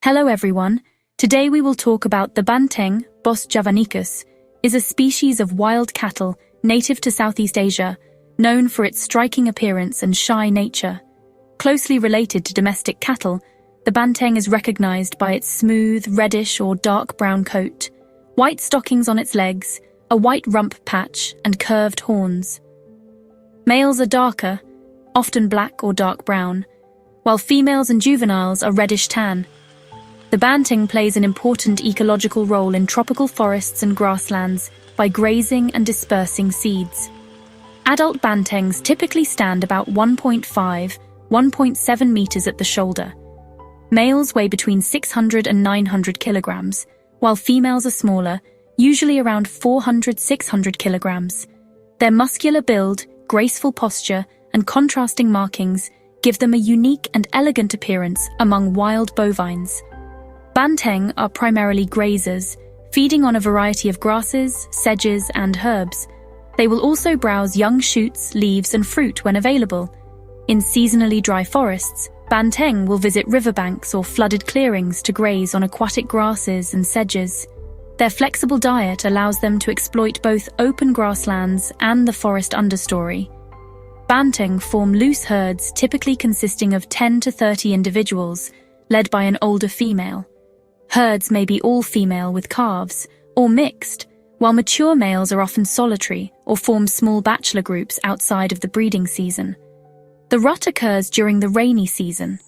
Hello everyone, today we will talk about the Banteng, Bos Javanicus, is a species of wild cattle native to Southeast Asia, known for its striking appearance and shy nature. Closely related to domestic cattle, the Banteng is recognized by its smooth, reddish or dark brown coat, white stockings on its legs, a white rump patch, and curved horns. Males are darker, often black or dark brown, while females and juveniles are reddish tan. The Banteng plays an important ecological role in tropical forests and grasslands by grazing and dispersing seeds. Adult Bantengs typically stand about 1.5–1.7 meters at the shoulder. Males weigh between 600 and 900 kilograms, while females are smaller, usually around 400–600 kilograms. Their muscular build, graceful posture, and contrasting markings give them a unique and elegant appearance among wild bovines. Banteng are primarily grazers, feeding on a variety of grasses, sedges, and herbs. They will also browse young shoots, leaves, and fruit when available. In seasonally dry forests, Banteng will visit riverbanks or flooded clearings to graze on aquatic grasses and sedges. Their flexible diet allows them to exploit both open grasslands and the forest understory. Banteng form loose herds typically consisting of 10 to 30 individuals, led by an older female. Herds may be all-female with calves, or mixed, while mature males are often solitary or form small bachelor groups outside of the breeding season. The rut occurs during the rainy season.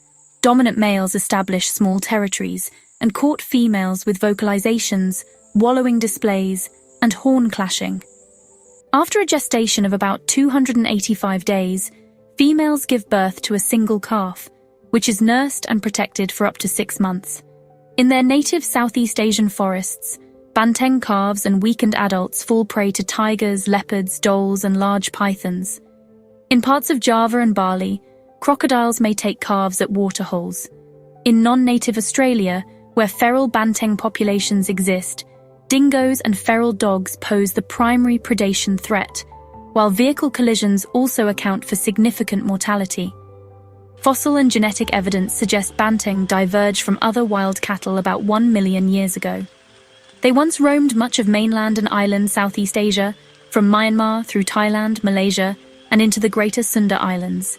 Dominant males establish small territories and court females with vocalizations, wallowing displays, and horn clashing. After a gestation of about 285 days, females give birth to a single calf, which is nursed and protected for up to 6 months. In their native Southeast Asian forests, Banteng calves and weakened adults fall prey to tigers, leopards, dholes, and large pythons. In parts of Java and Bali, crocodiles may take calves at waterholes. In non-native Australia, where feral Banteng populations exist, dingoes and feral dogs pose the primary predation threat, while vehicle collisions also account for significant mortality. Fossil and genetic evidence suggest Banteng diverged from other wild cattle about 1 million years ago. They once roamed much of mainland and island Southeast Asia, from Myanmar through Thailand, Malaysia, and into the Greater Sunda Islands.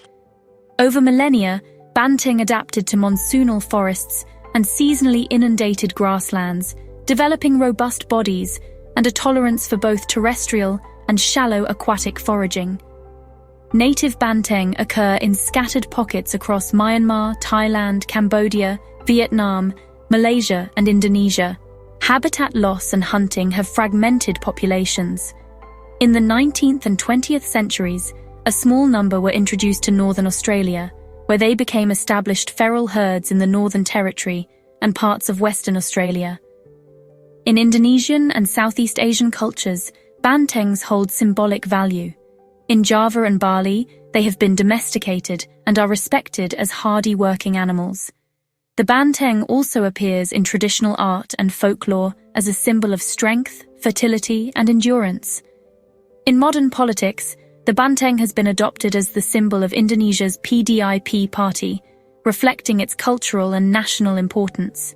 Over millennia, Banteng adapted to monsoonal forests and seasonally inundated grasslands, developing robust bodies and a tolerance for both terrestrial and shallow aquatic foraging. Native Banteng occur in scattered pockets across Myanmar, Thailand, Cambodia, Vietnam, Malaysia, and Indonesia. Habitat loss and hunting have fragmented populations. In the 19th and 20th centuries, a small number were introduced to northern Australia, where they became established feral herds in the Northern Territory and parts of Western Australia. In Indonesian and Southeast Asian cultures, Bantengs hold symbolic value. In Java and Bali, they have been domesticated and are respected as hardy working animals. The Banteng also appears in traditional art and folklore as a symbol of strength, fertility, and endurance. In modern politics, the Banteng has been adopted as the symbol of Indonesia's PDIP party, reflecting its cultural and national importance.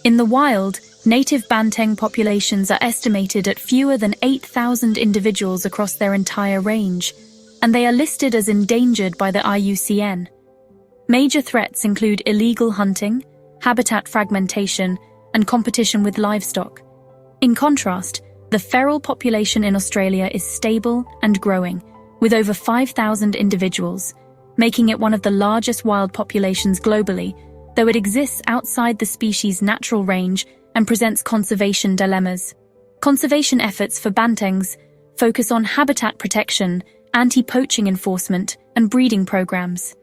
In the wild, native Banteng populations are estimated at fewer than 8,000 individuals across their entire range, and they are listed as endangered by the IUCN. Major threats include illegal hunting, habitat fragmentation, and competition with livestock. In contrast, the feral population in Australia is stable and growing, with over 5,000 individuals, making it one of the largest wild populations globally, though it exists outside the species' natural range and presents conservation dilemmas. Conservation efforts for Bantengs focus on habitat protection, anti-poaching enforcement, and breeding programs.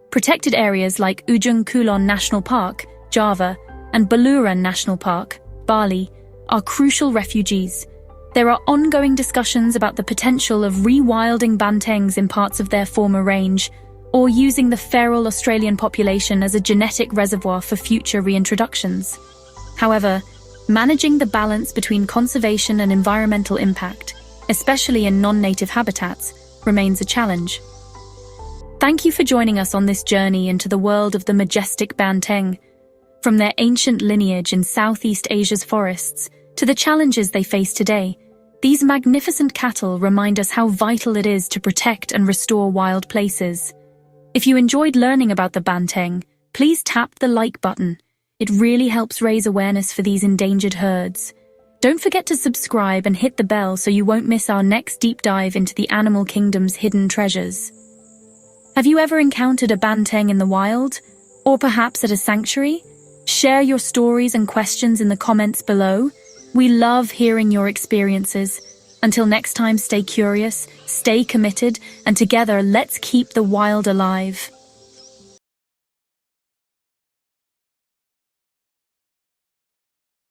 Protected areas like Ujung Kulon National Park, Java, and Baluran National Park, Bali, are crucial refuges. There are ongoing discussions about the potential of rewilding Bantengs in parts of their former range, or using the feral Australian population as a genetic reservoir for future reintroductions. However, managing the balance between conservation and environmental impact, especially in non-native habitats, remains a challenge. Thank you for joining us on this journey into the world of the majestic Banteng. From their ancient lineage in Southeast Asia's forests to the challenges they face today, these magnificent cattle remind us how vital it is to protect and restore wild places. If you enjoyed learning about the banteng, please tap the like button. It really helps raise awareness for these endangered herds. Don't forget to subscribe and hit the bell so you won't miss our next deep dive into the animal kingdom's hidden treasures. Have you ever encountered a banteng in the wild? Or perhaps at a sanctuary? Share your stories and questions in the comments below. We love hearing your experiences. Until next time, stay curious, stay committed, and together let's keep the wild alive.